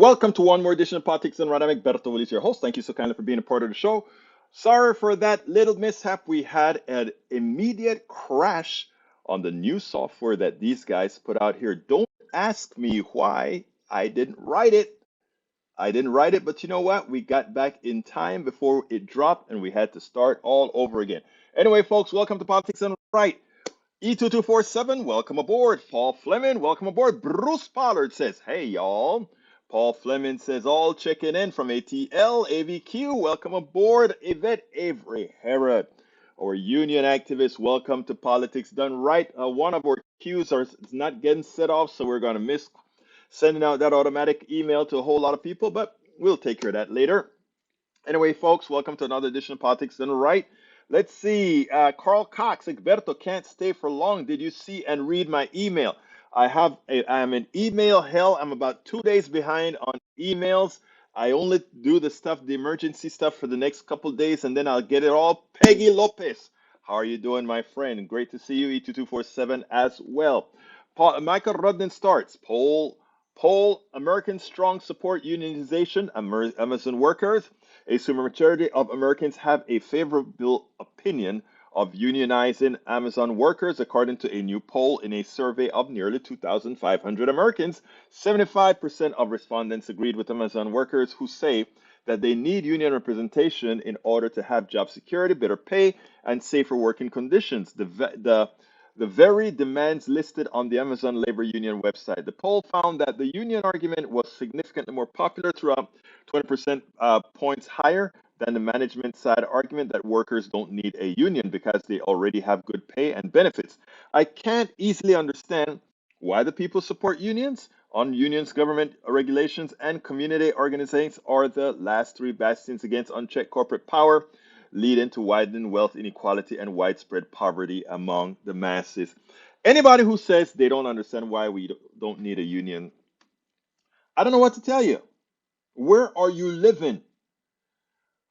Welcome to one more edition of Politics and Right. I'm Egberto Willis, your host. Thank you so kindly for being a part of the show. Sorry for that little mishap. We had an immediate crash on the new software that these guys put out here. Don't ask me why I didn't write it. I didn't write it, but you know what? We got back in time before it dropped and we had to start all over again. Anyway, folks, welcome to Politics and Right. E2247, welcome aboard. Paul Fleming, welcome aboard. Bruce Pollard says, hey, y'all. Paul Fleming says, all checking in from ATL, AVQ, welcome aboard. Yvette Avery Herod, our union activist, welcome to Politics Done Right. One of our queues is not getting set off, so we're going to miss sending out that automatic email to a whole lot of people, but we'll take care of that later. Anyway, folks, welcome to another edition of Politics Done Right. Let's see. Carl Cox, Egberto can't stay for long. Did you see and read my email? I'm in email hell. I'm about 2 days behind on emails. I only do the emergency stuff for the next couple days, and then I'll get it all. Peggy Lopez, how are you doing, my friend? Great to see you. E2247 as well. Michael Rudden starts. Poll, Americans strong support unionization, Amazon workers. A supermajority of Americans have a favorable opinion of unionizing Amazon workers, according to a new poll in a survey of nearly 2,500 Americans. 75% of respondents agreed with Amazon workers who say that they need union representation in order to have job security, better pay, and safer working conditions. The very demands listed on the Amazon labor union website. The poll found that the union argument was significantly more popular, throughout 20% points higher than the management side argument that workers don't need a union because they already have good pay and benefits. I can't easily understand why the people support unions. On unions, government regulations and community organizations are the last three bastions against unchecked corporate power, leading to widening wealth inequality and widespread poverty among the masses. Anybody who says they don't understand why we don't need a union, I don't know what to tell you. Where are you living?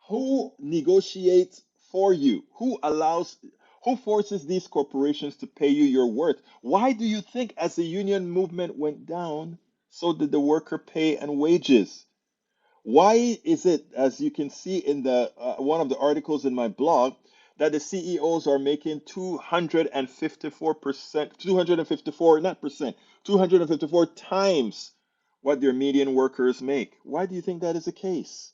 Who negotiates for you? Who forces these corporations to pay you your worth? Why do you think as the union movement went down, so did the worker pay and wages? Why is it, as you can see in the one of the articles in my blog, that the CEOs are making 254%, 254, not percent, 254 times what their median workers make? Why do you think that is the case?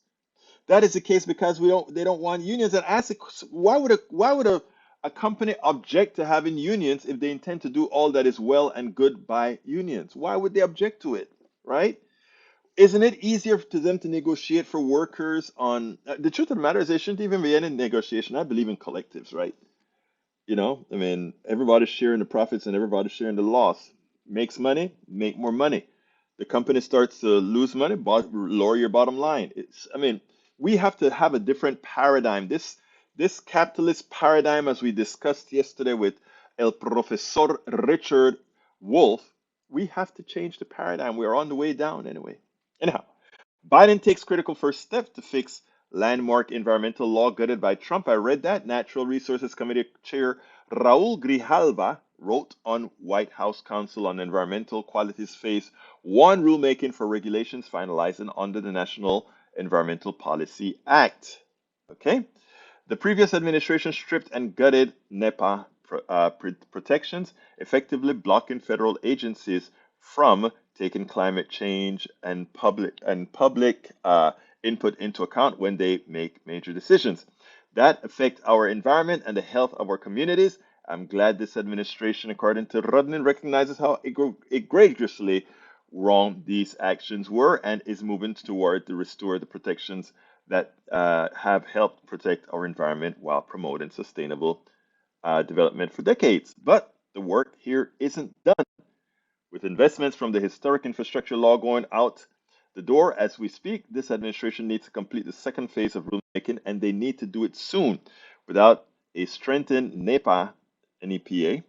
That is the case because they don't want unions. And ask why would a company object to having unions if they intend to do all that is well and good by unions? Why would they object to it, right? Isn't it easier to them to negotiate for workers on the truth of the matter is there shouldn't even be any negotiation. I believe in collectives, right? I mean, everybody's sharing the profits and everybody's sharing the loss. Makes money, make more money. The company starts to lose money, lower your bottom line. I mean, we have to have a different paradigm. This capitalist paradigm, as we discussed yesterday with El Professor Richard Wolff, we have to change the paradigm. We are on the way down anyway. Anyhow, Biden takes critical first step to fix landmark environmental law gutted by Trump. I read that. Natural Resources Committee Chair Raul Grijalva wrote on White House Council on Environmental Qualities Phase 1 rulemaking for regulations finalizing under the National Environmental Policy Act. Okay. The previous administration stripped and gutted NEPA protections, effectively blocking federal agencies from taking climate change and public input into account when they make major decisions that affect our environment and the health of our communities. I'm glad this administration, according to Rudnin, recognizes how egregiously wrong these actions were and is moving toward to restore the protections that have helped protect our environment while promoting sustainable development for decades. But the work here isn't done. With investments from the historic infrastructure law going out the door as we speak, this administration needs to complete the second phase of rulemaking, and they need to do it soon. Without a strengthened NEPA and EPA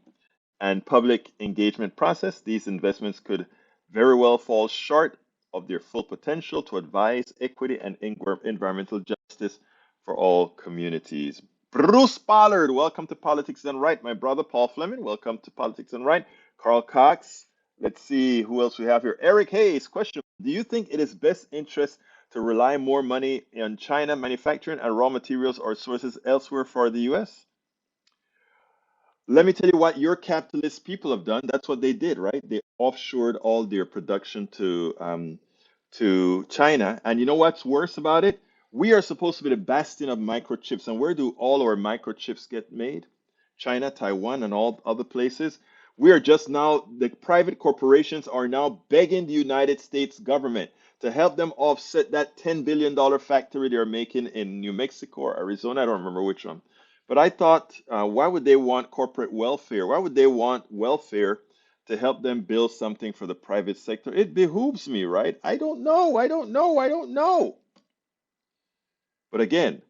and public engagement process, these investments could very well fall short of their full potential to advance equity and environmental justice for all communities. Bruce Pollard, welcome to Politics Done Right. My brother Paul Fleming, welcome to Politics Done Right. Carl Cox, Let's see who else we have here. Eric Hayes, question. Do you think it is best interest to rely more money on China manufacturing and raw materials or sources elsewhere for the US? Let me tell you what your capitalist people have done. That's what they did, right? They offshored all their production to China. And you know what's worse about it? We are supposed to be the bastion of microchips. And where do all our microchips get made? China, Taiwan, and all other places. We are just now, the private corporations are now begging the United States government to help them offset that $10 billion factory they're making in New Mexico or Arizona. I don't remember which one. But I thought, why would they want corporate welfare? Why would they want welfare to help them build something for the private sector? It behooves me, right? I don't know. I don't know. I don't know. But again,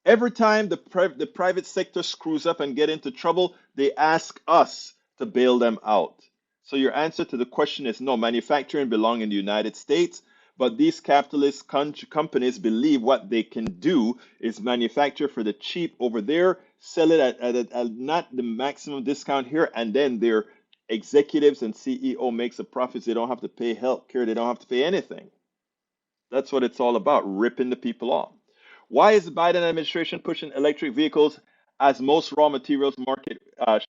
every time the private sector screws up and get into trouble, they ask us to bail them out. So your answer to the question is no, manufacturing belong in the United States, but these capitalist companies believe what they can do is manufacture for the cheap over there, sell it at not the maximum discount here, and then their executives and CEO makes a profit. They don't have to pay health care. They don't have to pay anything. That's what it's all about, ripping the people off. Why is the Biden administration pushing electric vehicles as most raw materials market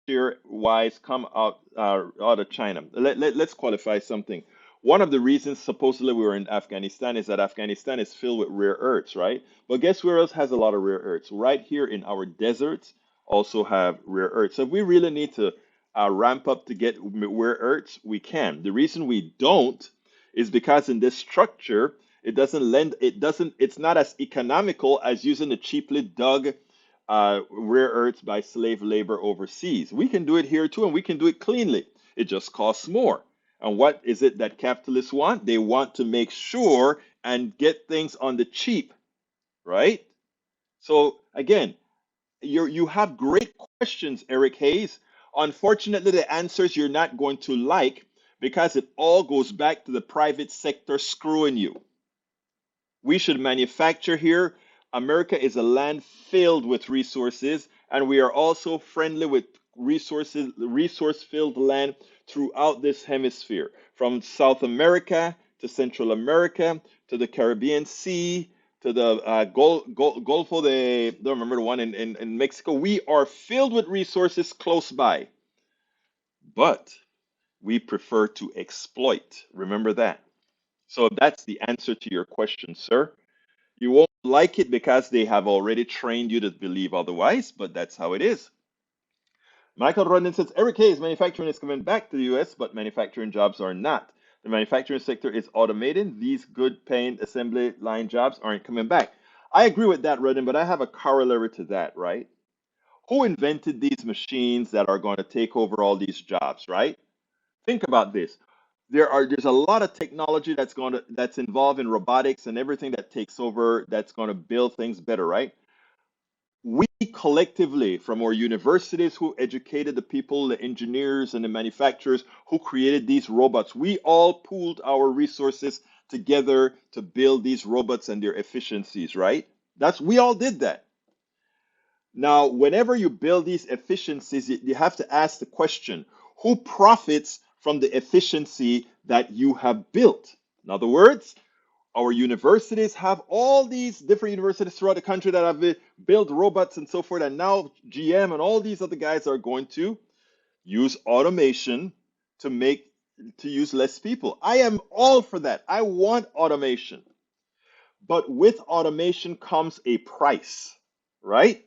share wise come out of China? Let's qualify something. One of the reasons supposedly we were in Afghanistan is that Afghanistan is filled with rare earths, right? But guess where else has a lot of rare earths? Right here in our deserts also have rare earths. So if we really need to ramp up to get rare earths, we can. The reason we don't is because in this structure, it's not as economical as using the cheaply dug rare earths by slave labor overseas. We can do it here too, and we can do it cleanly. It just costs more. And what is it that capitalists want? They want to make sure and get things on the cheap, right? So again, you have great questions, Eric Hayes. Unfortunately, the answers you're not going to like because it all goes back to the private sector screwing you. We should manufacture here. America is a land filled with resources, and we are also friendly with resource-filled land throughout this hemisphere, from South America to Central America to the Caribbean Sea to the Golfo de, don't remember the one in Mexico. We are filled with resources close by, but we prefer to exploit. Remember that. So that's the answer to your question, sir. You won't like it because they have already trained you to believe otherwise, but that's how it is. Michael Rodden says Eric Hayes, manufacturing is coming back to the US, but manufacturing jobs are not. The manufacturing sector is automating. These good paying assembly line jobs aren't coming back. I agree with that, Rodden, but I have a corollary to that, right? Who invented these machines that are going to take over all these jobs, right? Think about this. There's a lot of technology that's involved in robotics and everything that takes over that's going to build things better, right? We collectively, from our universities who educated the people, the engineers and the manufacturers who created these robots, we all pooled our resources together to build these robots and their efficiencies, right? We all did that. Now, whenever you build these efficiencies, you have to ask the question, who profits from the efficiency that you have built? In other words, our universities have all these different universities throughout the country that have built robots and so forth, and now GM and all these other guys are going to use automation to make to use less people. I am all for that. I want automation. But with automation comes a price, right?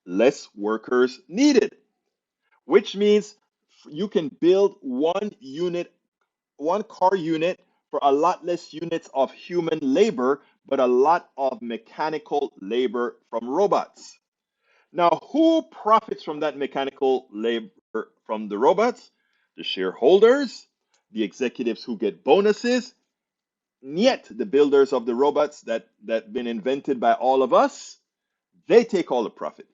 Less workers needed, which means you can build one car unit for a lot less units of human labor, but a lot of mechanical labor from robots. Now, who profits from that mechanical labor from the robots? The shareholders, the executives who get bonuses, yet the builders of the robots that been invented by all of us, they take all the profit.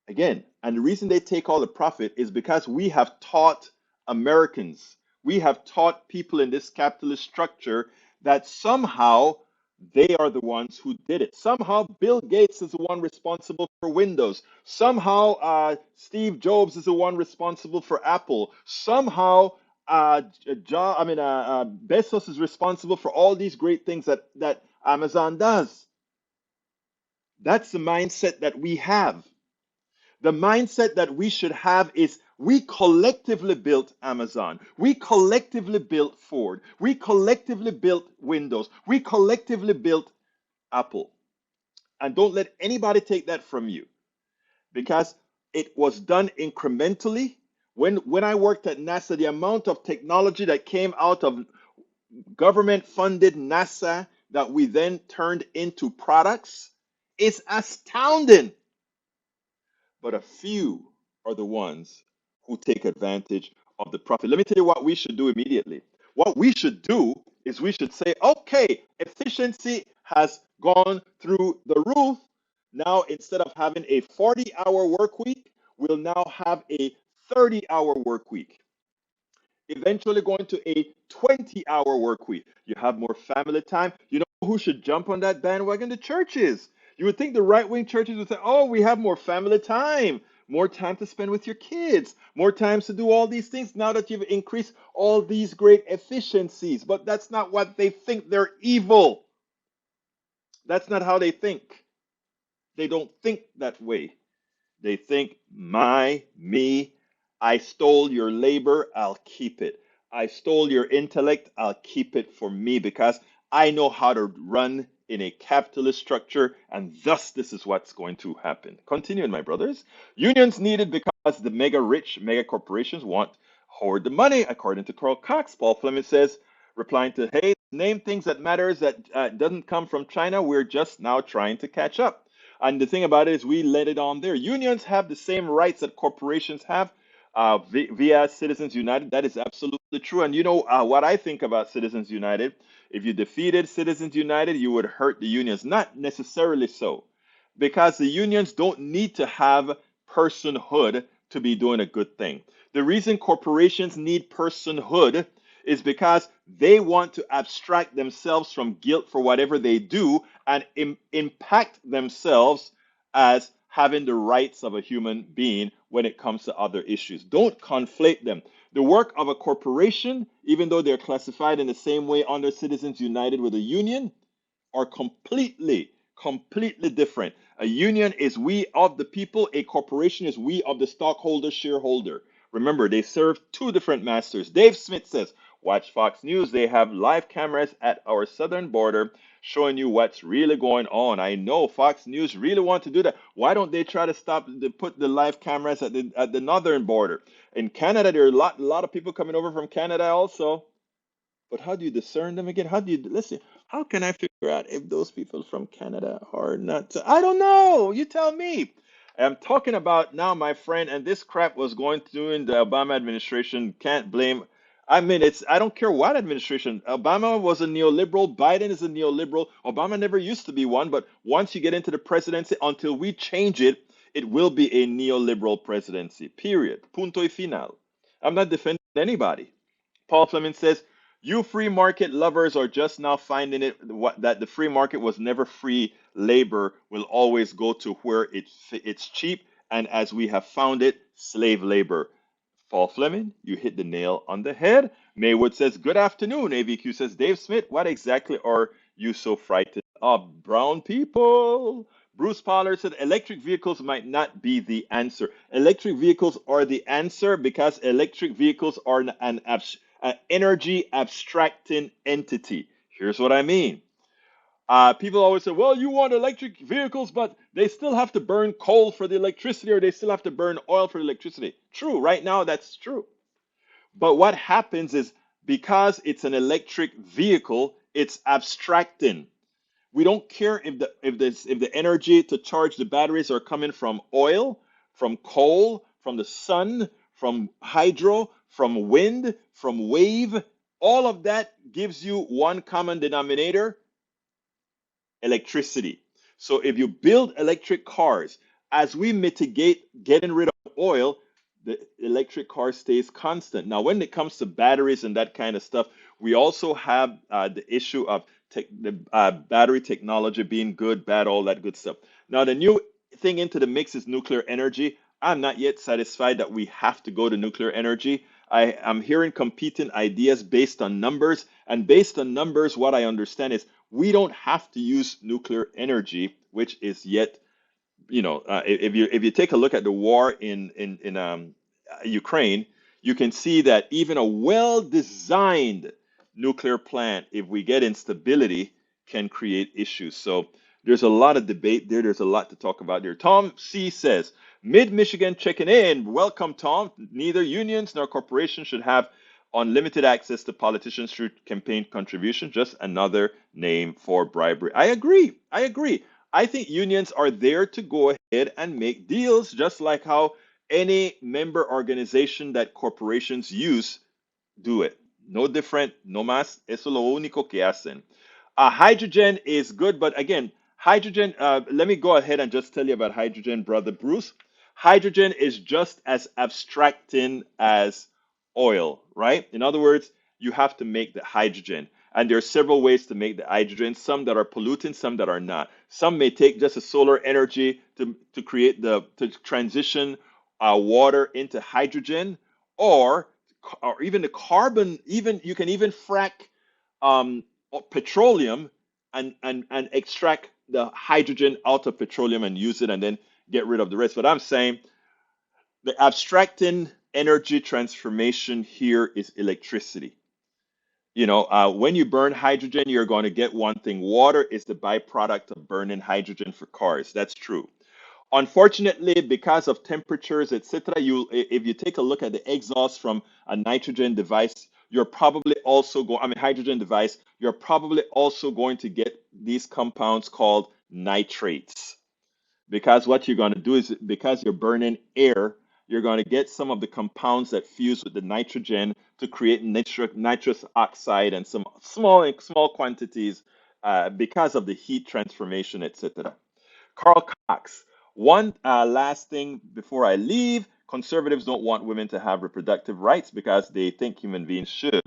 Again, and the reason they take all the profit is because we have taught Americans, we have taught people in this capitalist structure that somehow they are the ones who did it. Somehow Bill Gates is the one responsible for Windows. Somehow Steve Jobs is the one responsible for Apple. Somehow Bezos is responsible for all these great things that Amazon does. That's the mindset that we have. The mindset that we should have is we collectively built Amazon. We collectively built Ford. We collectively built Windows. We collectively built Apple. And don't let anybody take that from you because it was done incrementally. When I worked at NASA, the amount of technology that came out of government funded NASA that we then turned into products is astounding. But a few are the ones who take advantage of the profit. Let me tell you what we should do immediately. What we should do is we should say, okay, efficiency has gone through the roof. Now, instead of having a 40-hour work week, we'll now have a 30-hour work week, eventually going to a 20-hour work week. You have more family time. You know who should jump on that bandwagon? The churches. You would think the right wing churches would say, oh, we have more family time, more time to spend with your kids, more times to do all these things now that you've increased all these great efficiencies. But that's not what they think. They're evil. That's not how they think. They don't think that way. They think, me, I stole your labor, I'll keep it. I stole your intellect, I'll keep it for me because I know how to run in a capitalist structure, and thus this is what's going to happen. Continuing, my brothers. Unions needed because the mega rich, mega corporations want hoard the money, according to Carl Cox. Paul Fleming says, replying to, hey, name things that matters that doesn't come from China. We're just now trying to catch up. And the thing about it is, we let it on there. Unions have the same rights that corporations have via Citizens United. That is absolutely true. And you know what I think about Citizens United? If you defeated Citizens United, you would hurt the unions. Not necessarily so, because the unions don't need to have personhood to be doing a good thing. The reason corporations need personhood is because they want to abstract themselves from guilt for whatever they do and impact themselves as having the rights of a human being when it comes to other issues. Don't conflate them. The work of a corporation, even though they're classified in the same way under Citizens United with a union, are completely different. A union is we of the people, a corporation is we of the stockholder, shareholder. Remember, they serve two different masters. Dave Smith says, watch Fox News. They have live cameras at our southern border showing you what's really going on. I know Fox News really want to do that. Why don't they try to put the live cameras at the northern border? In Canada, there are a lot of people coming over from Canada also. But how do you discern them again? How do you listen? How can I figure out if those people from Canada are not? I don't know. You tell me. I'm talking about now, my friend, and this crap was going through in the Obama administration. Can't blame. I mean, I don't care what administration. Obama was a neoliberal. Biden is a neoliberal. Obama never used to be one, but once you get into the presidency, until we change it, it will be a neoliberal presidency. Period. Punto y final. I'm not defending anybody. Paul Fleming says, you free market lovers are just now finding that the free market was never free. Labor will always go to where it's cheap. And as we have found it, slave labor. Paul Fleming, you hit the nail on the head. Maywood says, good afternoon. AVQ says, Dave Smith, what exactly are you so frightened of? Brown people. Bruce Pollard said, electric vehicles might not be the answer. Electric vehicles are the answer because electric vehicles are an energy abstracting entity. Here's what I mean. People always say, well, you want electric vehicles, but they still have to burn coal for the electricity or they still have to burn oil for the electricity. True, right now that's true. But what happens is because it's an electric vehicle, it's abstracting. We don't care if the energy to charge the batteries are coming from oil, from coal, from the sun, from hydro, from wind, from wave. All of that gives you one common denominator, electricity. So if you build electric cars, as we mitigate getting rid of oil, the electric car stays constant. Now, when it comes to batteries and that kind of stuff, we also have the issue of the battery technology being good, bad, all that good stuff. Now, the new thing into the mix is nuclear energy. I'm not yet satisfied that we have to go to nuclear energy. I'm hearing competing ideas based on numbers, and based on numbers, what I understand is we don't have to use nuclear energy, which is yet, if you take a look at the war in Ukraine, you can see that even a well-designed nuclear plant, if we get instability, can create issues. So there's a lot of debate there. There's a lot to talk about there. Tom C says, Mid Michigan checking in. Welcome, Tom. Neither unions nor corporations should have unlimited access to politicians through campaign contribution. Just another name for bribery. I agree. I agree. I think unions are there to go ahead and make deals, just like how any member organization that corporations use do it. No different, no más. Eso lo único que hacen. Hydrogen is good, but again, hydrogen, let me go ahead and just tell you about hydrogen, brother Bruce. Hydrogen is just as abstracting as oil, right? In other words, you have to make the hydrogen. And there are several ways to make the hydrogen, some that are polluting, some that are not. Some may take just a solar energy to create to transition water into hydrogen, or even the carbon, even you can even frack um, petroleum and extract the hydrogen out of petroleum and use it and then get rid of the rest. But I'm saying the abstracting energy transformation here is electricity. When you burn hydrogen, you're going to get one thing. Water is the byproduct of burning hydrogen for cars. That's true. Unfortunately, because of temperatures, etc., if you take a look at the exhaust from a nitrogen device, you're probably also going, I mean, hydrogen device, you're probably also going to get these compounds called nitrates. Because what you're going to do is, because you're burning air, you're going to get some of the compounds that fuse with the nitrogen to create nitrous oxide and some small quantities because of the heat transformation, etc. Carl Cox. One last thing before I leave. Conservatives don't want women to have reproductive rights because they think human beings should.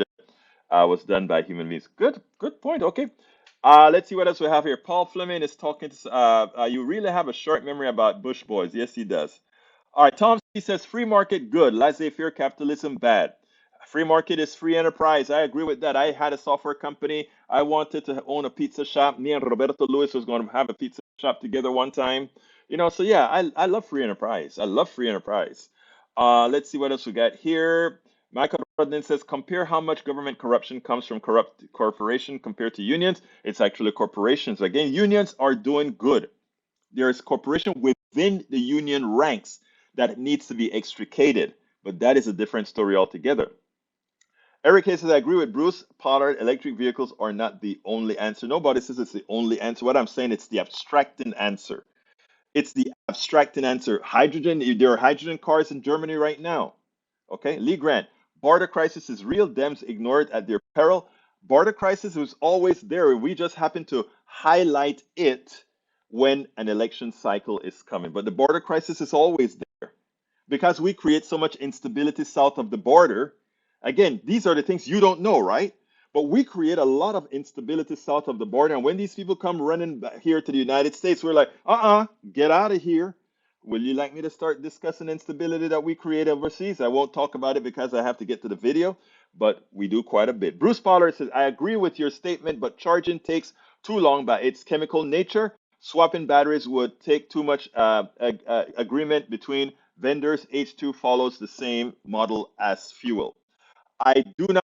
Was done by human beings. Good point. Okay. Let's see what else we have here. Paul Fleming is talking to. You really have a short memory about Bush boys. Yes, he does. All right. Tom C says free market good, laissez-faire capitalism bad. Free market is free enterprise. I agree with that. I had a software company. I wanted to own a pizza shop. Me and Roberto Luis was going to have a pizza shop together one time. So yeah, I love free enterprise. I love free enterprise. Let's see what else we got here. Michael Rodden says, compare how much government corruption comes from corrupt corporation compared to unions. It's actually corporations. Again, unions are doing good. There's corporation within the union ranks that needs to be extricated, but that is a different story altogether. Eric Hayes says, I agree with Bruce Pollard. Electric vehicles are not the only answer. Nobody says it's the only answer. What I'm saying, it's the abstracting answer. It's the abstracting answer. Hydrogen, there are hydrogen cars in Germany right now. Okay, Lee Grant. Border crisis is real. Dems ignore it at their peril. Border crisis was always there. We just happen to highlight it when an election cycle is coming. But the border crisis is always there because we create so much instability south of the border. Again, these are the things you don't know, right? But we create a lot of instability south of the border. And when these people come running back here to the United States, we're like, get out of here. Will you like me to start discussing instability that we create overseas? I won't talk about it because I have to get to the video, but we do quite a bit. Bruce Pollard says, I agree with your statement, but charging takes too long by its chemical nature. Swapping batteries would take too much agreement between vendors. H2 follows the same model as fuel. I do not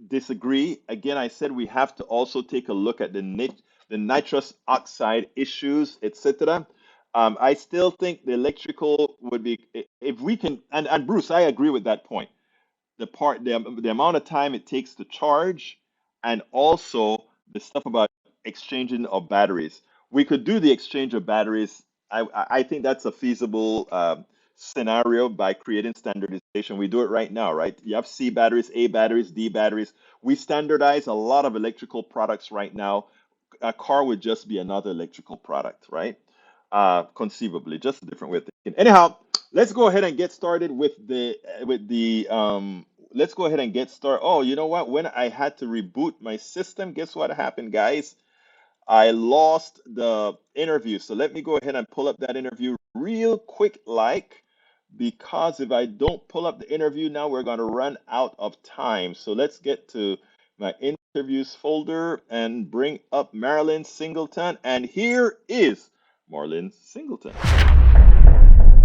disagree. Again, I said we have to also take a look at the nitrous oxide issues, etc. I still think the electrical would be, if we can, and Bruce, I agree with that point. The amount of time it takes to charge, and also the stuff about exchanging of batteries. We could do the exchange of batteries. I think that's a feasible scenario by creating standardization. We do it right now, right? You have C batteries, A batteries, D batteries. We standardize a lot of electrical products right now. A car would just be another electrical product, right? Conceivably, just a different way of thinking. Anyhow, let's go ahead and get started with the let's go ahead and get started. Oh, you know what? When I had to reboot my system, guess what happened, guys? I lost the interview. So let me go ahead and pull up that interview real quick, like, because if I don't pull up the interview now, we're going to run out of time. So let's get to my interviews folder and bring up Marilyn Singleton. And here is Marilyn Singleton.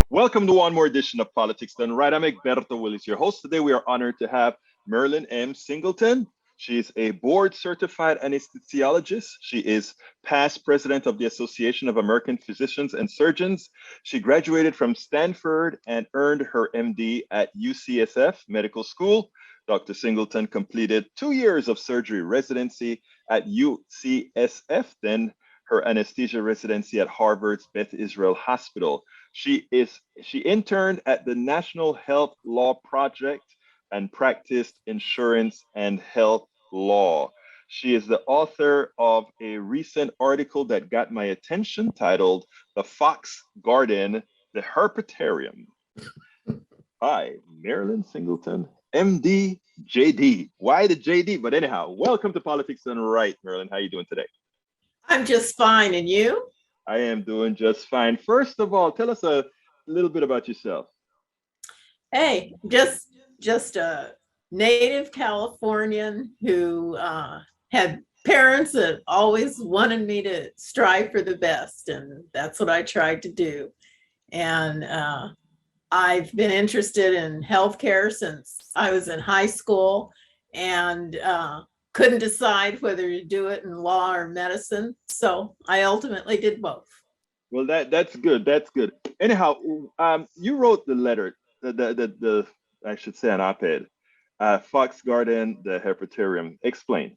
Welcome to one more edition of Politics Done Right. I'm Egberto Willis, your host. Today we are honored to have Marilyn M. Singleton. She is a board certified anesthesiologist. She is past president of the Association of American Physicians and Surgeons. She graduated from Stanford and earned her MD at UCSF Medical School. Dr. Singleton completed 2 years of surgery residency at UCSF, then her anesthesia residency at Harvard's Beth Israel Hospital. She interned at the National Health Law Project and practiced insurance and health law. She is the author of a recent article that got my attention titled The Fox Garden, the Herpetarium. Hi, Marilyn Singleton, MD, JD. Why the JD? But anyhow, welcome to Politics Done Right, Marilyn. How are you doing today? I'm just fine. And you? I am doing just fine. First of all, tell us a little bit about yourself. Hey, just a native Californian who had parents that always wanted me to strive for the best, and that's what I tried to do. And I've been interested in healthcare since I was in high school, and couldn't decide whether to do it in law or medicine. So I ultimately did both. Well, that's good. That's good. Anyhow, you wrote the letter, the I should say an op-ed, Fox Garden, the Herpetarium. Explain.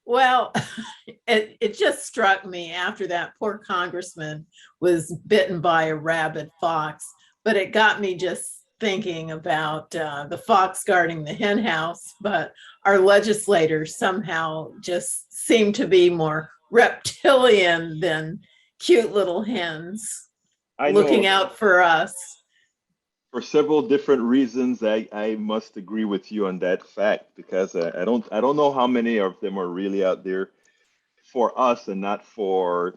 Well, it just struck me after that poor congressman was bitten by a rabid fox, but it got me just thinking about the fox guarding the hen house, but our legislators somehow just seem to be more reptilian than cute little hens looking out for us. For several different reasons, I must agree with you on that fact, because I don't know how many of them are really out there for us and not for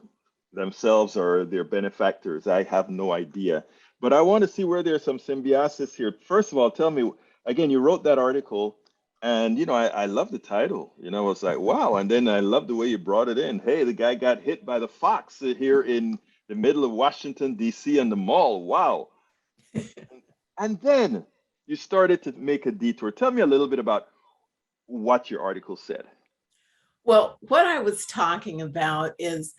themselves or their benefactors. I have no idea. But I want to see where there's some symbiosis here. First of all, tell me, again, you wrote that article, and I love the title. I was like, wow. And then I love the way you brought it in. Hey, the guy got hit by the fox here in the middle of Washington, D.C. and the mall. Wow. And then you started to make a detour. Tell me a little bit about what your article said. Well, what I was talking about is,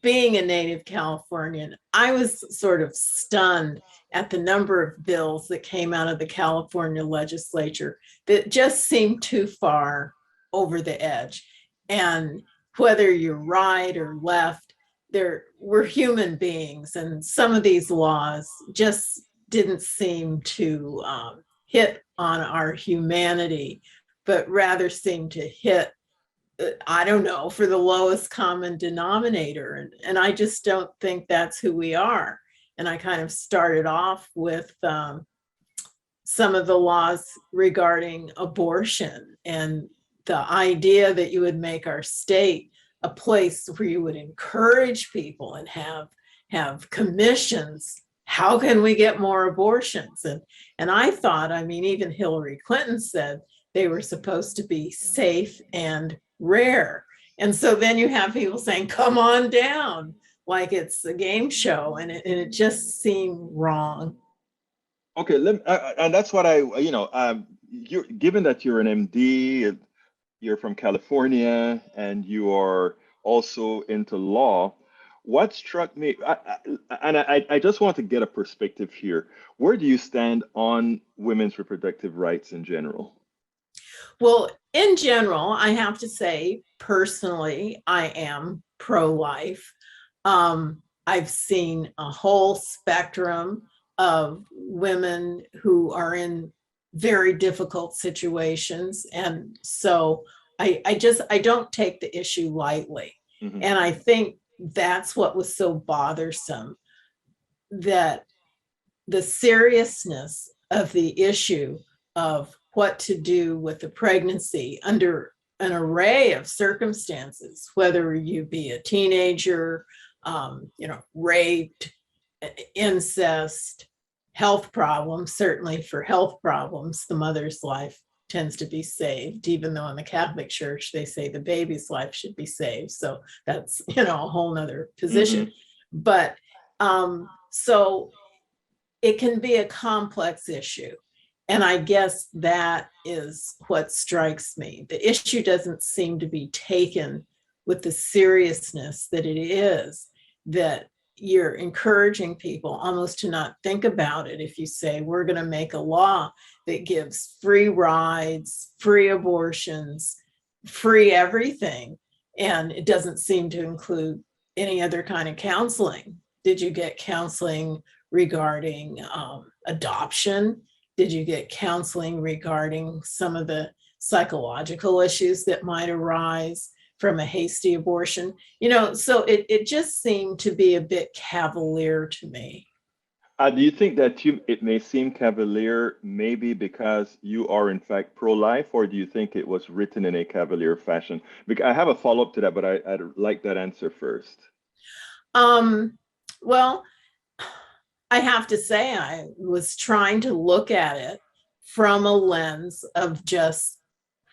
being a native Californian, I was sort of stunned at the number of bills that came out of the California legislature that just seemed too far over the edge. And whether you're right or left, we're human beings, and some of these laws just didn't seem to hit on our humanity, but rather seemed to hit, I don't know, for the lowest common denominator. And I just don't think that's who we are. And I kind of started off with some of the laws regarding abortion and the idea that you would make our state a place where you would encourage people and have commissions. How can we get more abortions? And I thought, even Hillary Clinton said they were supposed to be safe and rare. And so then you have people saying, come on down, like it's a game show. And it just seemed wrong. Okay, and that's what given that you're an MD, you're from California, and you are also into law, what struck me, I just want to get a perspective here. Where do you stand on women's reproductive rights in general? Well, in general, I have to say, personally, I am pro-life. I've seen a whole spectrum of women who are in very difficult situations. And so I don't take the issue lightly. Mm-hmm. And I think that's what was so bothersome, that the seriousness of the issue of what to do with the pregnancy under an array of circumstances, whether you be a teenager, raped, incest, health problems, certainly for health problems, the mother's life tends to be saved, even though in the Catholic Church they say the baby's life should be saved. So that's, a whole nother position. But so it can be a complex issue. And I guess that is what strikes me. The issue doesn't seem to be taken with the seriousness that it is, that you're encouraging people almost to not think about it. If you say, we're going to make a law that gives free rides, free abortions, free everything, and it doesn't seem to include any other kind of counseling. Did you get counseling regarding adoption? Did you get counseling regarding some of the psychological issues that might arise from a hasty abortion? So it just seemed to be a bit cavalier to me. Do you think that it may seem cavalier maybe because you are in fact pro-life, or do you think it was written in a cavalier fashion? Because I have a follow-up to that, but I'd like that answer first. Well, I have to say, I was trying to look at it from a lens of just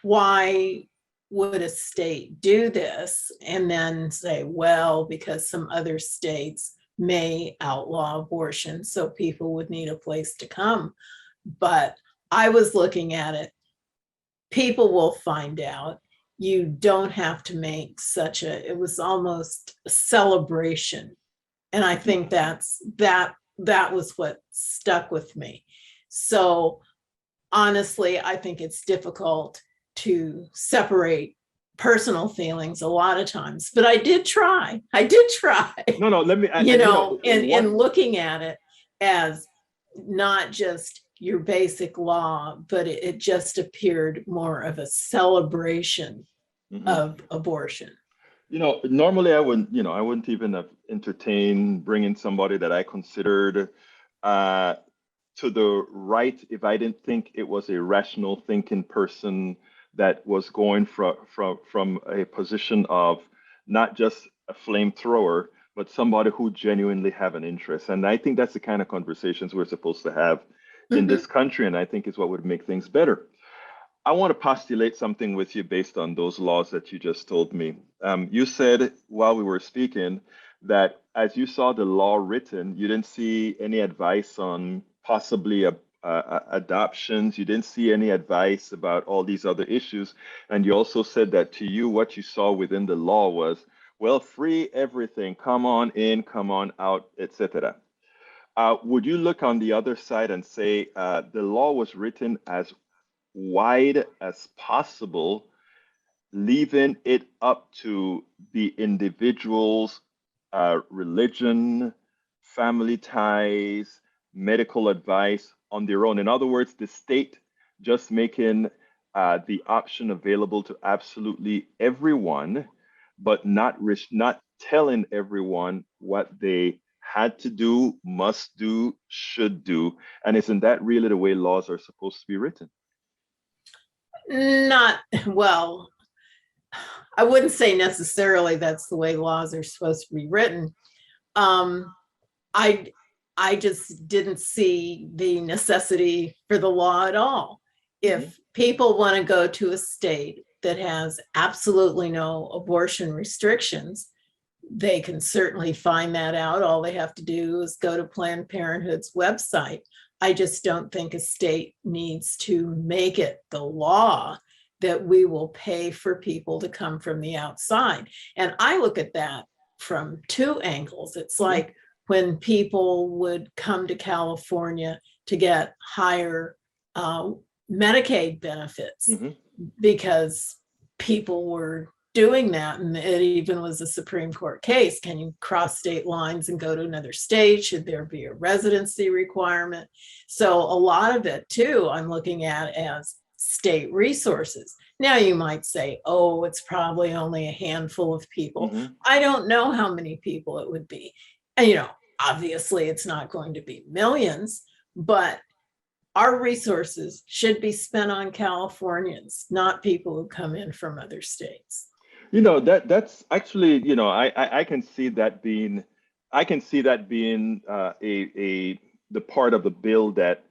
why would a state do this, and then say, well, because some other states may outlaw abortion, so people would need a place to come. But I was looking at it, people will find out. You don't have to make it was almost a celebration. And I think that was what stuck with me. So honestly, I think it's difficult to separate personal feelings a lot of times, but I did try. No, let me, in looking at it as not just your basic law, but it just appeared more of a celebration of abortion. Normally I wouldn't even have entertained bringing somebody that I considered to the right if I didn't think it was a rational thinking person that was going from a position of not just a flamethrower, but somebody who genuinely have an interest. And I think that's the kind of conversations we're supposed to have in this country, and I think is what would make things better. I want to postulate something with you based on those laws that you just told me. You said while we were speaking that as you saw the law written, you didn't see any advice on possibly adoptions. You didn't see any advice about all these other issues. And you also said that to you, what you saw within the law was, well, free everything, come on in, come on out, etc. Would you look on the other side and say the law was written as wide as possible, leaving it up to the individual's religion, family ties, medical advice on their own? In other words, the state just making the option available to absolutely everyone, but not telling everyone what they had to do, must do, should do. And isn't that really the way laws are supposed to be written? Not well. I wouldn't say necessarily that's the way laws are supposed to be written. I just didn't see the necessity for the law at all. If people want to go to a state that has absolutely no abortion restrictions, they can certainly find that out. All they have to do is go to Planned Parenthood's website. I just don't think a state needs to make it the law that we will pay for people to come from the outside. And I look at that from two angles. It's like when people would come to California to get higher Medicaid benefits because people were doing that. And it even was a Supreme Court case. Can you cross state lines and go to another state? Should there be a residency requirement? So a lot of it too, I'm looking at as state resources. Now you might say, oh, it's probably only a handful of people. I don't know how many people it would be. And, obviously it's not going to be millions, but our resources should be spent on Californians, not people who come in from other states. That's actually, I can see that being a the part of the bill that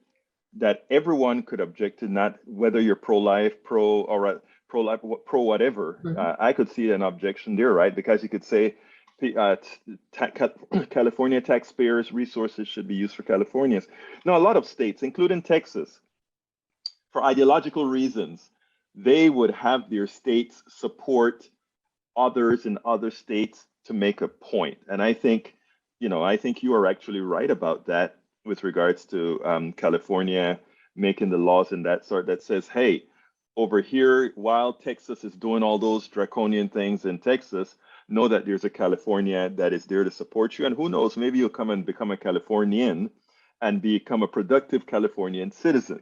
everyone could object to, not whether you're pro-life, pro-life, pro whatever. Mhm. I could see an objection there, right? Because you could say California taxpayers' resources should be used for Californians. Now, a lot of states, including Texas, for ideological reasons, they would have their states support others in other states to make a point. And I think you are actually right about that with regards to California making the laws in that sort that says, hey, over here, while Texas is doing all those draconian things in Texas, know that there's a California that is there to support you. And who knows, maybe you'll come and become a Californian and become a productive California citizen.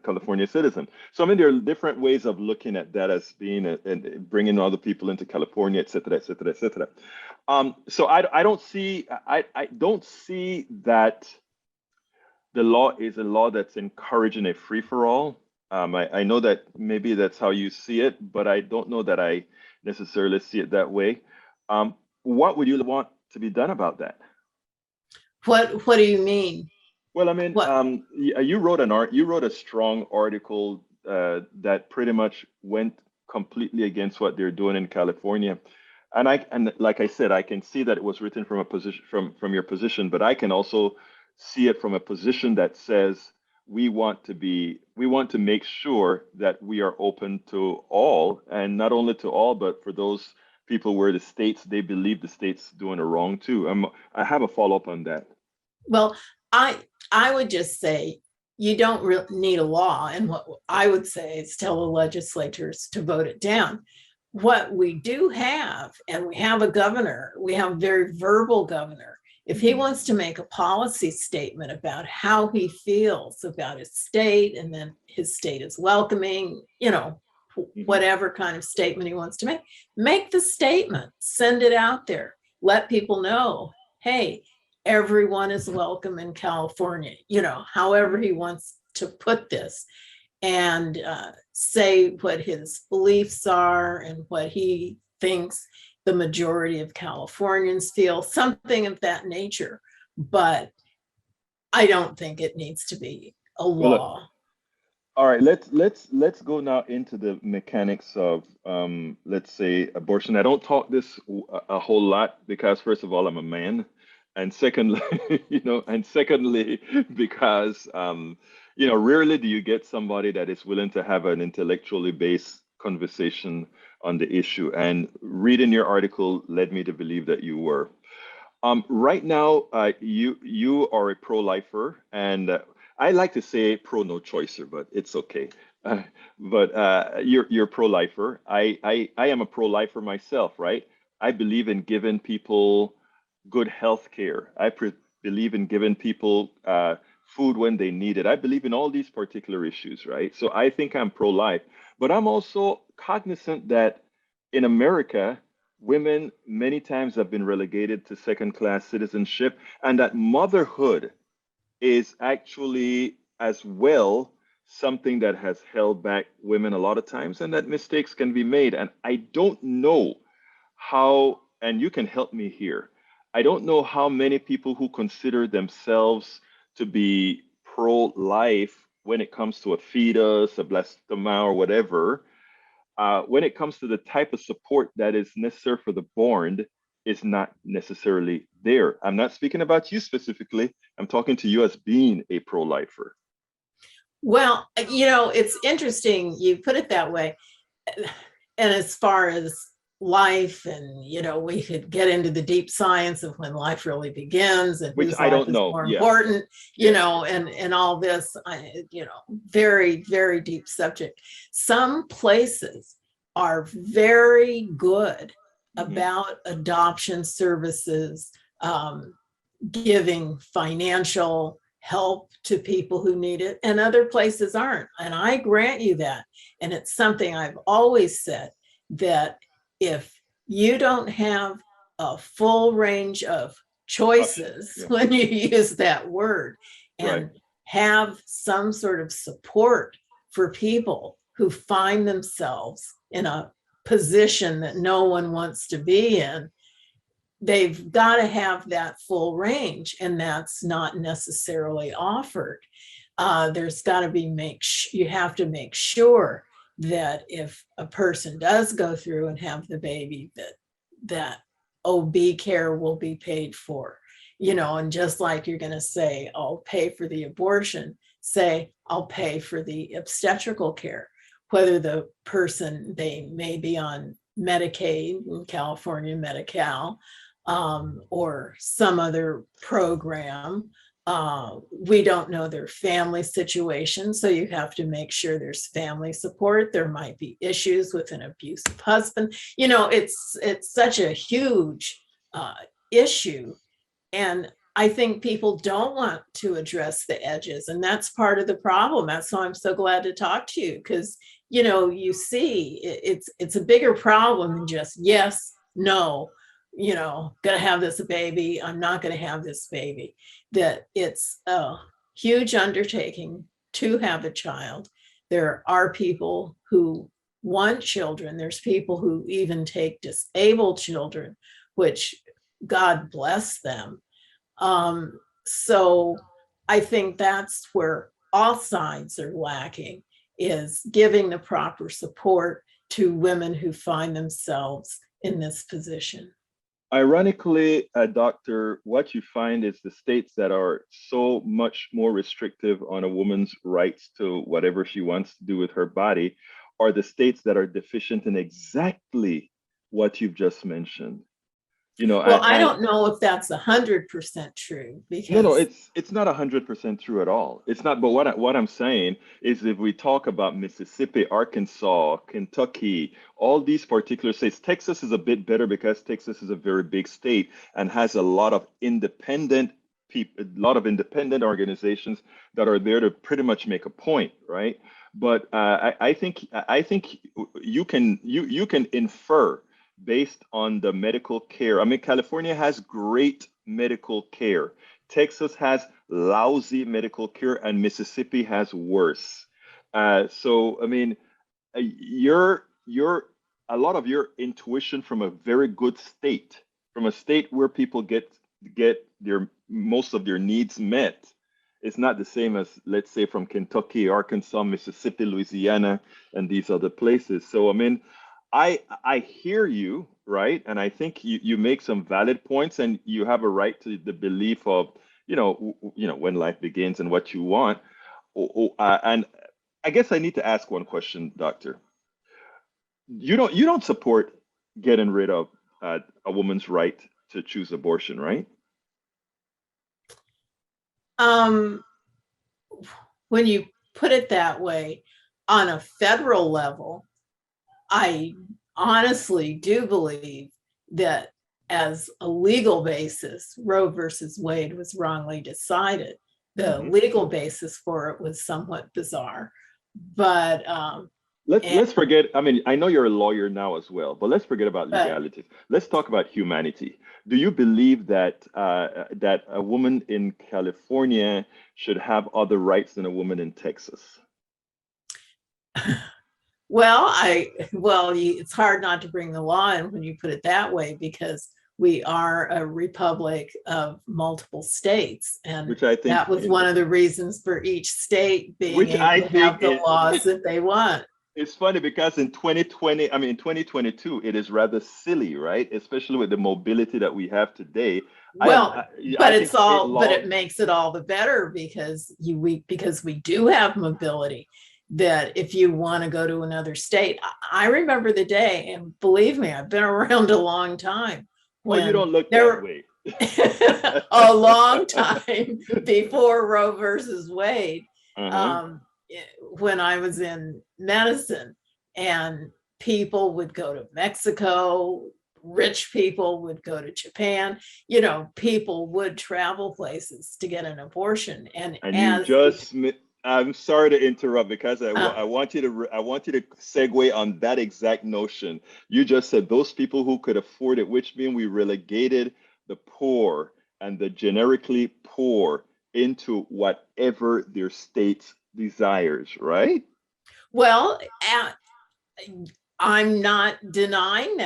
So I mean, there are different ways of looking at that as being and bringing other people into California, et cetera, et cetera, et cetera. So I don't see that the law is a law that's encouraging a free for all. I know that maybe that's how you see it, but I don't know that I necessarily see it that way. What would you want to be done about that? What do you mean? Well, I mean, What? you wrote a strong article that pretty much went completely against what they're doing in California. And like I said, I can see that it was written from a position from your position, but I can also see it from a position that says we want to make sure that we are open to all, and not only to all, but for those people where they believe the state's doing a wrong too. I have a follow up on that. Well, I I would just say you don't need a law, and what I would say is tell the legislatures to vote it down. What we do have, and we have a governor, we have a very verbal governor. If he Mhm, wants to make a policy statement about how he feels about his state, and then his state is welcoming, mhm. whatever kind of statement he wants to make the statement, send it out there, let people know, hey, everyone is welcome in California, however he wants to put this, and say what his beliefs are and what he thinks the majority of Californians feel, something of that nature. But I don't think it needs to be a Well, look, law. all right, let's go now into the mechanics of let's say abortion. I don't talk this a whole lot because first of all, I'm a man, and secondly, and secondly, because rarely do you get somebody that is willing to have an intellectually based conversation on the issue. And reading your article led me to believe that you were. Right now, you are a pro-lifer, and I like to say pro-no-choicer, but it's okay. Uh, but you're pro-lifer. I am a pro-lifer myself, right? I believe in giving people good health care. Believe in giving people food when they need it. I believe in all these particular issues, right? So I think I'm pro-life, but I'm also cognizant that in America, women many times have been relegated to second class citizenship, and that motherhood is actually as well something that has held back women a lot of times, and that mistakes can be made. And I don't know how, and you can help me here. I don't know how many people who consider themselves to be pro life when it comes to a fetus, a blastoma, or whatever, when it comes to the type of support that is necessary for the born, is not necessarily there. I'm not speaking about you specifically. I'm talking to you as being a pro-lifer. Well, it's interesting you put it that way. And as far as life, and we could get into the deep science of when life really begins and Which whose I life don't is know. more Yeah, important, yeah. and all this, very, very deep subject. Some places are very good Hmm. about adoption services, giving financial help to people who need it, and other places aren't. And I grant you that. And it's something I've always said, that if you don't have a full range of Options. choices, Yeah, when you use that word, right. and have some sort of support for people who find themselves in a position that no one wants to be in, they've got to have that full range, and that's not necessarily offered. There's got to be you have to make sure that if a person does go through and have the baby, that OB care will be paid for, and just like you're going to say, I'll pay for the abortion, say, I'll pay for the obstetrical care, whether the person, they may be on Medicaid in California, Medi-Cal, or some other program. We don't know their family situation, so you have to make sure there's family support. There might be issues with an abusive husband. It's such a huge issue, and I think people don't want to address the edges, and that's part of the problem. That's why I'm so glad to talk to you, because you see it's a bigger problem than just yes, no, gonna have this baby, I'm not gonna have this baby. That it's a huge undertaking to have a child. There are people who want children. There's people who even take disabled children, which God bless them. So I think that's where all sides are lacking, is giving the proper support to women who find themselves in this position. Ironically, doctor, what you find is the states that are so much more restrictive on a woman's rights to whatever she wants to do with her body are the states that are deficient in exactly what you've just mentioned. Well, I don't know if that's 100% true, No, because it's not 100% true at all. It's not. But what I'm saying is, if we talk about Mississippi, Arkansas, Kentucky, all these particular states, Texas is a bit better because Texas is a very big state and has a lot of independent people, a lot of independent organizations that are there to pretty much make a point, right? But I think you can infer based on the medical care. I mean, California has great medical care. Texas has lousy medical care, and Mississippi has worse. So, I mean, your a lot of your intuition from a very good state, from a state where people get their most of their needs met. It's not the same as, let's say, from Kentucky, Arkansas, Mississippi, Louisiana, and these other places. So, I mean, I hear you, right? And I think you make some valid points, and you have a right to the belief of, when life begins and what you want. And I guess I need to ask one question, doctor. You don't support getting rid of a woman's right to choose abortion, right? um, when you put it that way, on a federal level, I honestly do believe that as a legal basis, Roe versus Wade was wrongly decided. The Mhm. legal basis for it was somewhat bizarre, but and Let's forget. I mean, I know you're a lawyer now as well, but let's forget about but legalities. Let's talk about humanity. Do you believe that that a woman in California should have other rights than a woman in Texas? it's hard not to bring the law in when you put it that way, because we are a republic of multiple states, and Which I think, that was one of the reasons for each state being which able I to think have the laws that they want. it's funny because in 2020, I mean, in 2022, it is rather silly, right? Especially with the mobility that we have today. Well, I but think state law. it makes it all the better, because we do have mobility, that if you want to go to another state, I remember the day, and believe me, I've been around a long time, Well, you when don't look that there way. a long time before Roe versus Wade, Uh-huh. um, when I was in medicine, and people would go to Mexico, rich people would go to Japan, people would travel places to get an abortion. And And you I'm sorry to interrupt because uh, I want you to I want you to segue on that exact notion. You just said those people who could afford it, which means we relegated the poor and the generically poor into whatever their state desires, right? well, I'm not denying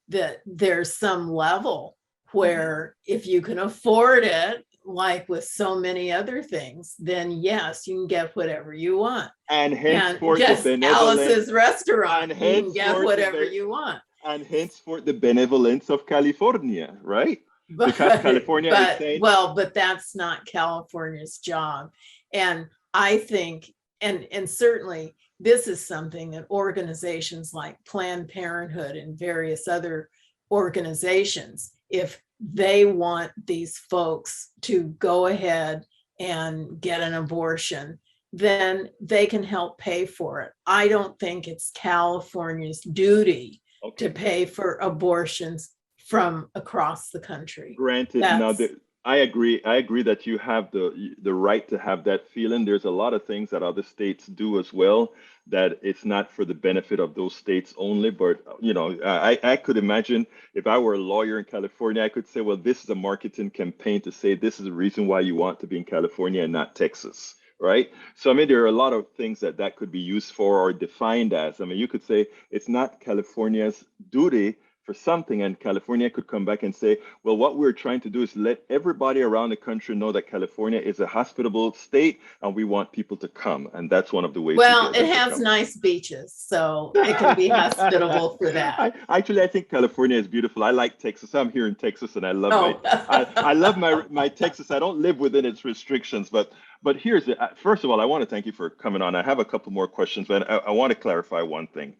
that there's some level where if you can afford it, like with so many other things, then yes, you can get whatever you want. And And henceforth the just benevolence, Alice's restaurant, and you can get henceforth whatever you want. and henceforth the benevolence of California, right? Because But California is saying, but that's not California's job. And I think, and certainly this is something that organizations like Planned Parenthood and various other organizations, if they want these folks to go ahead and get an abortion, then they can help pay for it. I don't think it's California's duty to okay, pay for abortions from across the country. granted, now That's, that I agree, I agree that you have the right to have that feeling. There's a lot of things that other states do as well that it's not for the benefit of those states only. But you know, I could imagine if I were a lawyer in California, I could say, well, this is a marketing campaign to say this is the reason why you want to be in California and not Texas. Right. So, I mean, there are a lot of things that that could be used for or defined as. I mean, you could say it's not California's duty for something, and California could come back and say, well, what we're trying to do is let everybody around the country know that California is a hospitable state and we want people to come. And that's one of the ways we well, get it them to has come. nice beaches, so it can be hospitable for that. I think California is beautiful. I like Texas. I'm here in Texas and I love Oh, I love my Texas. I don't live within its restrictions, but here's it. First of all, I want to thank you for coming on. I have a couple more questions, but I want to clarify one thing.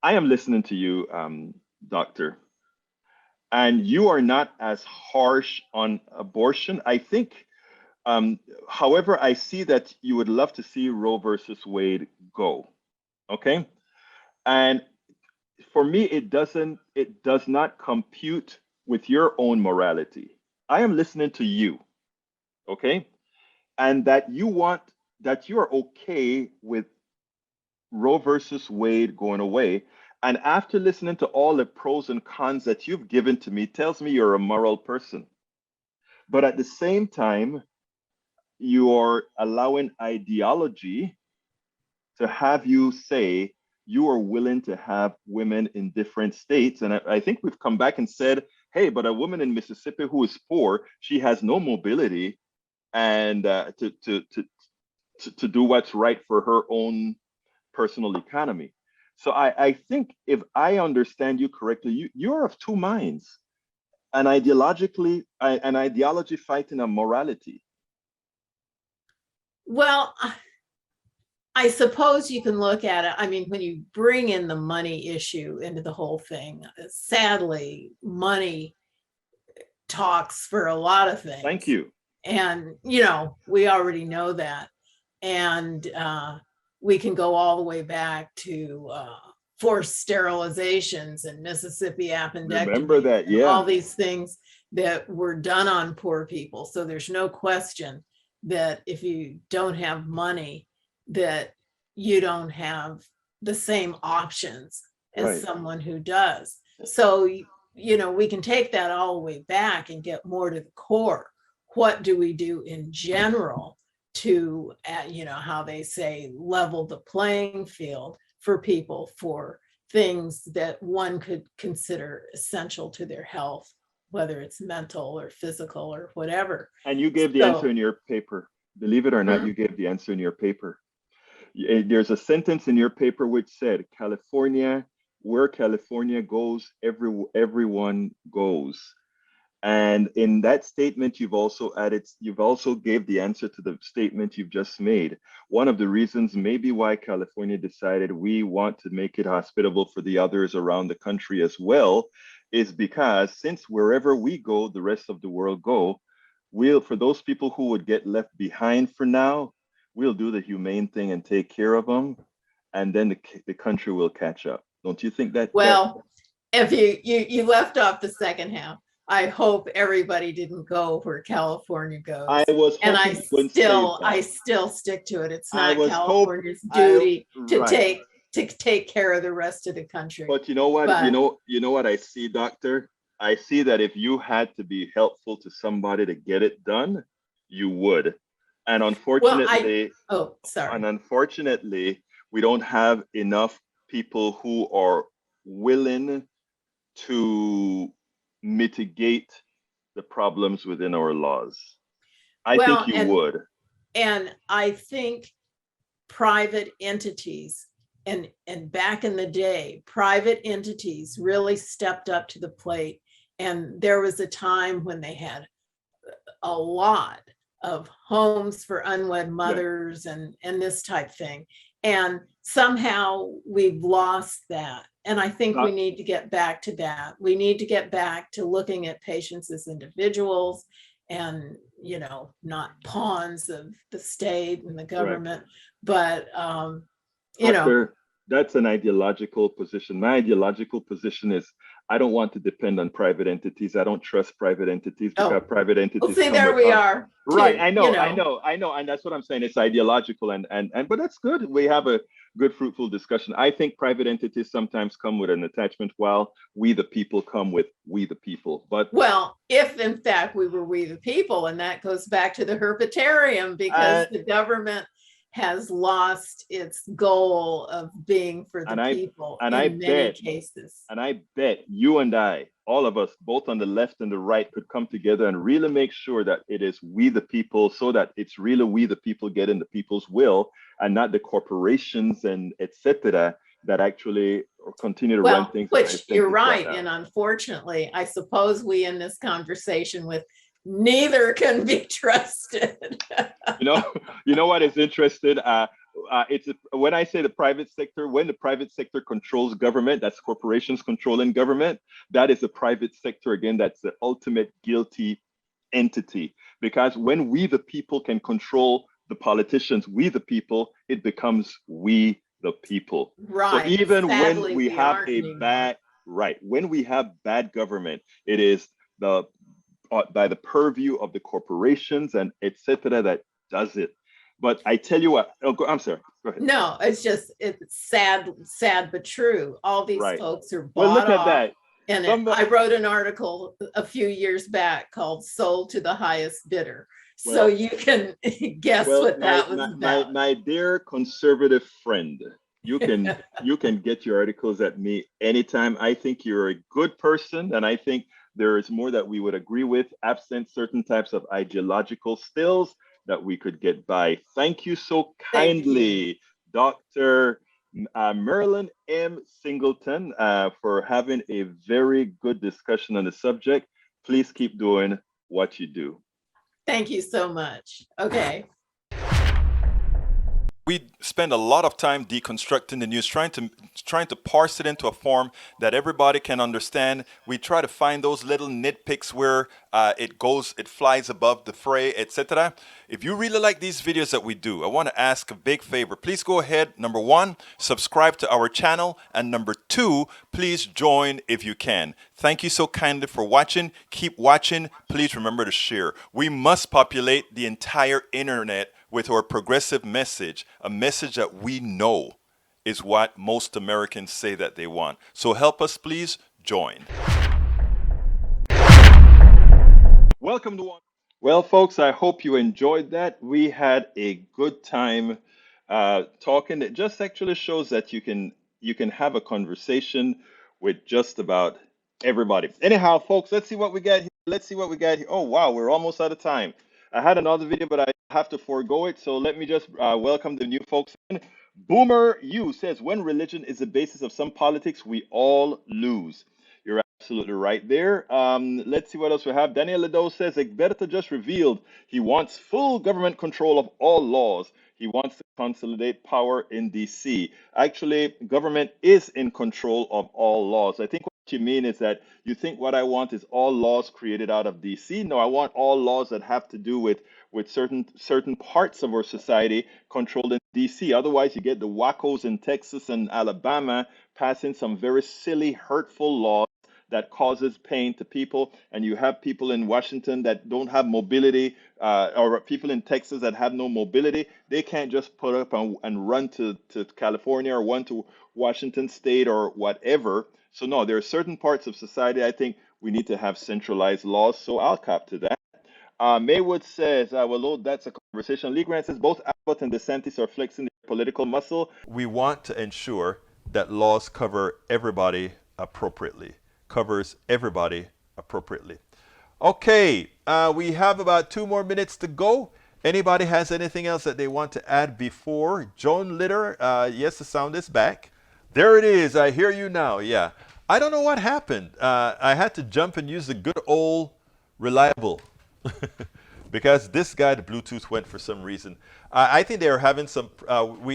I am listening to you, doctor, and you are not as harsh on abortion. I think, however, I see that you would love to see Roe versus Wade go. Okay. And for me, it does not compute with your own morality. I am listening to you. Okay. And that you want, that you are okay with Roe versus Wade going away. And after listening to all the pros and cons that you've given to me, tells me you're a moral person. But at the same time, you're allowing ideology to have you say you are willing to have women in different states. And I think we've come back and said, hey, but a woman in Mississippi who is poor, she has no mobility and to do what's right for her own personal economy. So I think if I understand you correctly, you're of two minds, an ideology fighting a morality. well, I suppose you can look at it. I mean, when you bring in the money issue into the whole thing, sadly, money talks for a lot of Thank things. you. And, we already know that. And we can go all the way back to forced sterilizations and Mississippi Remember appendectomies that, and all yeah. these things that were done on poor people. So there's no question that if you don't have money, that you don't have the same options as Right. someone who does. So, we can take that all the way back and get more to the core. What do we do in general to, how they say, level the playing field for people for things that one could consider essential to their health, whether it's mental or physical or whatever. And you gave the answer So, in your paper. Believe it or not, hmm? you gave the answer in your paper. There's a sentence in your paper which said, California, where California goes, everyone goes. And in that statement, you've also gave the answer to the statement you've just made. One of the reasons maybe why California decided we want to make it hospitable for the others around the country as well is because since wherever we go, the rest of the world go, for those people who would get left behind for now, we'll do the humane thing and take care of them, and then the country will catch up. Don't you think that Well, if you left off the second half, I hope everybody didn't go where California I goes. was And hoping you wouldn't say I that. still stick to it. It's I not was hope California's I duty right. to take care of the rest of the country. But you know what? But You know what I see, doctor? I see that if you had to be helpful to somebody to get it done, you would. And well, and sorry. unfortunately, we don't have enough people who are willing to mitigate the problems within our laws? I think Well, you would. and I think private entities and back in the day, private entities really stepped up to the plate. And there was a time when they had a lot of homes for unwed mothers and this type thing. And somehow we've lost that. And I think we need to get back to that. We need to get back to looking at patients as individuals and, not pawns of the state and the government. But, Doctor, that's an ideological position. My ideological position is I don't want to depend on private entities. I don't trust private entities because private entities see, come there with we are. Right, I know, and that's what I'm saying. It's ideological, and but that's good. We have a good, fruitful discussion. I think private entities sometimes come with an attachment, while we the people come with we the people. But well, if in fact we were we the people, and that goes back to the herpetarium, because the government has lost its goal of being for the people in many cases. And I bet you and I, all of us, both on the left and the right, could come together and really make sure that it is we the people, so that it's really we the people getting the people's will, and not the corporations and etc. that actually continue to run things. Which you're right. And unfortunately, I suppose we in this conversation with neither can be trusted. You know what is interesting? It's when I say the private sector, when the private sector controls government, that's corporations controlling government. That is the private sector again. That's the ultimate guilty entity, because when we the people can control the politicians, we the people, it becomes we the people. Right. So even when we have when we have bad government, it is the by the purview of the corporations and etc. that does it. But I tell you what, I'm sorry. Go ahead. No, it's sad but true. All these folks are bought look off. At that. And I wrote an article a few years back called "Sold to the Highest Bidder." So you can guess what that was about. My dear conservative friend, you can get your articles at me anytime. I think you're a good person, and I think there is more that we would agree with, absent certain types of ideological stills, that we could get by. Thank you so kindly, Dr. Marilyn M. Singleton, for having a very good discussion on the subject. Please keep doing what you do. Thank you so much. Okay. We spend a lot of time deconstructing the news, trying to parse it into a form that everybody can understand. We try to find those little nitpicks where it flies above the fray, etc. If you really like these videos that we do, I want to ask a big favor. Please go ahead. Number one, subscribe to our channel, and number two, please join if you can. Thank you so kindly for watching. Keep watching. Please remember to share. We must populate the entire internet with our progressive message, a message that we know is what most Americans say that they want. So help us, please join. Welcome to one. Well, folks, I hope you enjoyed that. We had a good time talking. It just actually shows that you can have a conversation with just about everybody. Anyhow, folks, let's see what we got here. Oh, wow, we're almost out of time. I had another video, but I have to forego it. So let me just welcome the new folks in. Boomer U says, when religion is the basis of some politics, we all lose. You're absolutely right there. Let's see what else we have. Daniel Ledo says, Egberto just revealed he wants full government control of all laws. He wants to consolidate power in DC. Actually, government is in control of all laws. I think what you mean is that you think what I want is all laws created out of DC. No, I want all laws that have to do with certain parts of our society controlled in DC. Otherwise, you get the wackos in Texas and Alabama passing some very silly, hurtful laws that causes pain to people, and you have people in Washington that don't have mobility, or people in Texas that have no mobility. They can't just put up and run to California or run to Washington State or whatever. So no, there are certain parts of society I think we need to have centralized laws. So I'll cop to that. Maywood says, well, that's a conversation. Lee Grant says, both Abbott and DeSantis are flexing their political muscle. We want to ensure that laws cover everybody appropriately, covers everybody appropriately. Okay, we have about 2 more minutes to go. Anybody has anything else that they want to add before? Joan Litter, yes, the sound is back. There it is. I hear you now. Yeah. I don't know what happened. I had to jump and use the good old reliable because this guy, the Bluetooth went for some reason. I think they are having some,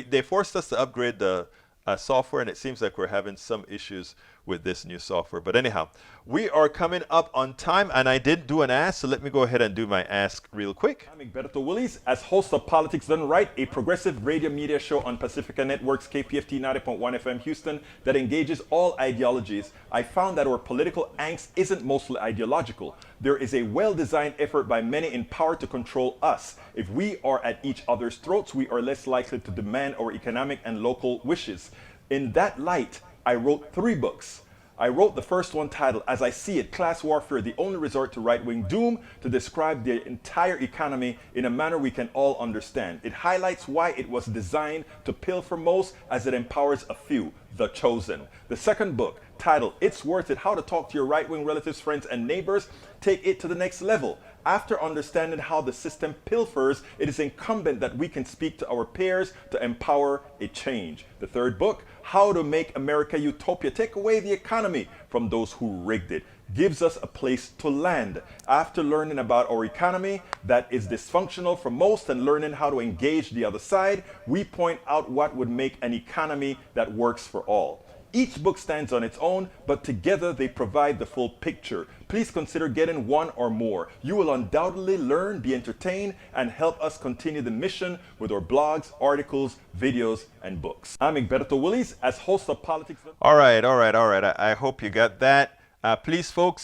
they forced us to upgrade the software, and it seems like we're having some issues with this new software. But anyhow, we are coming up on time, and I did do an ask, so let me go ahead and do my ask real quick. I'm Egberto Willies, as host of Politics Done Right, a progressive radio media show on Pacifica Network's KPFT 90.1 FM Houston that engages all ideologies. I found that our political angst isn't mostly ideological. There is a well-designed effort by many in power to control us. If we are at each other's throats, we are less likely to demand our economic and local wishes. In that light, I wrote 3 books. I wrote the first one titled, As I See It, Class Warfare, the Only Resort to Right-Wing Doom, to describe the entire economy in a manner we can all understand. It highlights why it was designed to pilfer most as it empowers a few, the chosen. The second book, titled, It's Worth It, How to Talk to Your Right-Wing Relatives, Friends, and Neighbors, take it to the next level. After understanding how the system pilfers, it is incumbent that we can speak to our peers to empower a change. The third book, How to Make America Utopia, Take Away the Economy from Those Who Rigged It, gives us a place to land. After learning about our economy that is dysfunctional for most and learning how to engage the other side, we point out what would make an economy that works for all. Each book stands on its own, but together they provide the full picture. Please consider getting one or more. You will undoubtedly learn, be entertained, and help us continue the mission with our blogs, articles, videos, and books. I'm Egberto Willies, as host of Politics. All right. I hope you got that. Please, folks,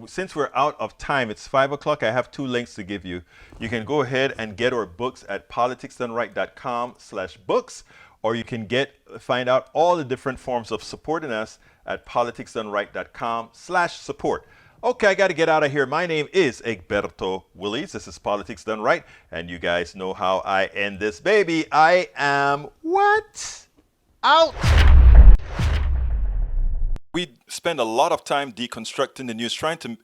since we're out of time, it's 5 o'clock. I have 2 links to give you. You can go ahead and get our books at politicsdoneright.com/books. Or you can find out all the different forms of supporting us at politicsdoneright.com/support. Okay, I got to get out of here. My name is Egberto Willies. This is Politics Done Right. And you guys know how I end this baby. I am what? Out. We spend a lot of time deconstructing the news, trying to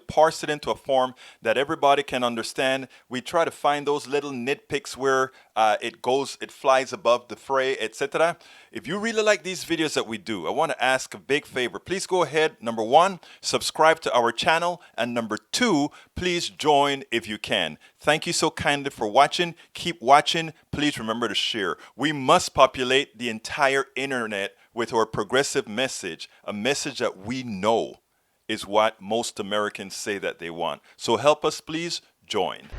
parse it into a form that everybody can understand. We try to find those little nitpicks where it flies above the fray, etc. If you really like these videos that we do, I want to ask a big favor. Please go ahead, number 1, subscribe to our channel, and number 2, please join if you can. Thank you so kindly for watching. Keep watching. Please remember to share. We must populate the entire internet with our progressive message, a message that we know is what most Americans say that they want. So help us, please join.